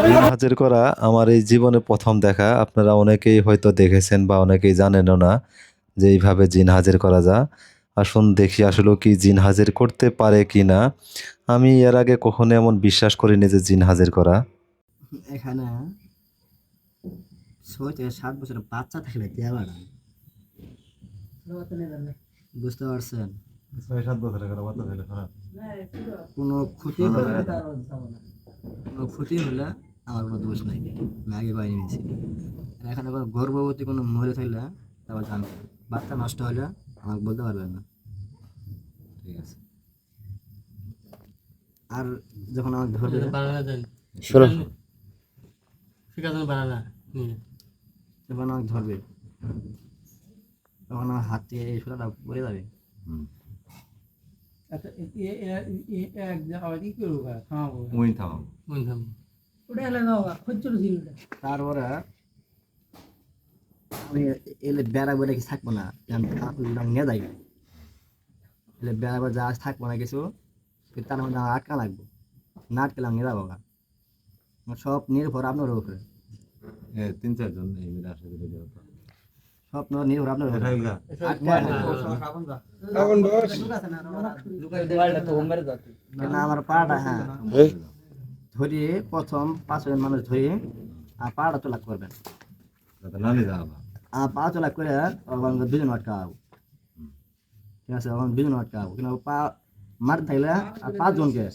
জিন হাজির করা আমার এই জীবনে প্রথম দেখা। আপনারা অনেকেই হয়তো দেখেছেন বা অনেকেই জানেনও না যে এইভাবে জিন হাজির করা যায়। আসুন দেখি আসলেও কি জিন হাজির করতে পারে কিনা। আমি এর আগে কখনো এমন বিশ্বাস করিনি যে জিন হাজির করা। এখানে ৬ থেকে ৭ বছরের বাচ্চা থাকলে দেয়া বাড়ায়। বুঝতে পারছেন? ৬-৭ বছরের বাচ্চা ছেলে খারাপ। কোনো ক্ষতি হলে আমার কোনো দোষ নাই। আমি আগে বাইরে নিয়েছি। আর এখানে কোনো গর্ভবতী কোনো মহিলা থাকলে তারপর জানবে। বাচ্চা নষ্ট হলে আমাকে বলতে পারবেন না। ঠিক আছে। আর যখন আমাকে ধরবে শোনো যখন আমাকে ধরবে তখন আমার হাত থেকে এই সোলাটা পড়ে যাবে। আচ্ছা এক জায়গায় কি করবো থামাবো মুই থামাও। ওটা এলে না খচ্চর ছিল তারপরে আমি এলে বেড়া বেড়ে কি থাকবো না নিয়ে যাই এলে বেড়া বেড়া যা থাকবো না কিছু তার মধ্যে আমার আটকা লাগবো না আটকালাম নিয়ে যাবো সব নির্ভর আপনার উপরে ৩-৪ জন এই মিলে আসলে সব নির্ভর আপনার উপরে কেন আমার পাড়াটা হ্যাঁ ধরিয়ে প্রথম ৫ জন মানুষ ধরিয়ে আর পাড়াটা তোলা করবেন আর পা তোলা করে দুজন আটকা হবো ঠিক আছে এখন দুজন আটকা হবো কিন্তু পা মারতে থাকলে আর ৫ জনকে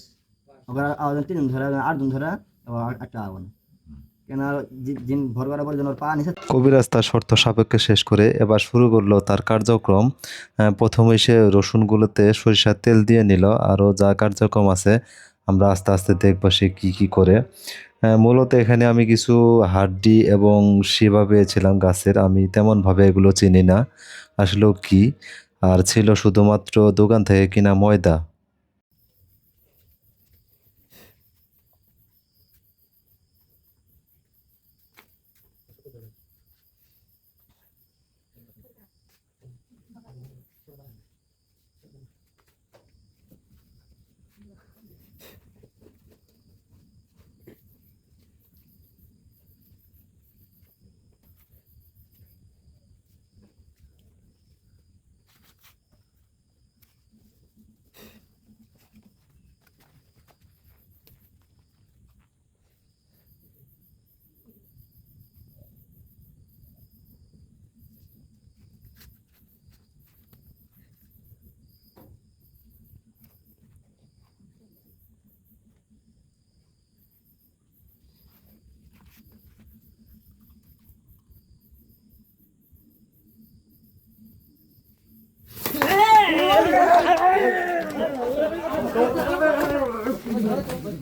ওরা ৩ জন ধরে ৮ জন ধরে আটকা হবো না কেন দিন ভর করার পর যেন পা নিচে। কবিরাজ তার শর্ত সাপেক্ষে শেষ করে এবার শুরু করলো তার কার্যক্রম। প্রথমে সে রসুনগুলোতে সরিষার তেল দিয়ে নিল। আরও যা কার্যক্রম আছে আমরা আস্তে আস্তে দেখবো সে কী করে। মূলত এখানে আমি কিছু হাড্ডি এবং শিবা পেয়েছিলাম গাছের। আমি তেমনভাবে এগুলো চিনি না আসলেও কি। আর ছিল শুধুমাত্র দোকান থেকে কিনা ময়দা।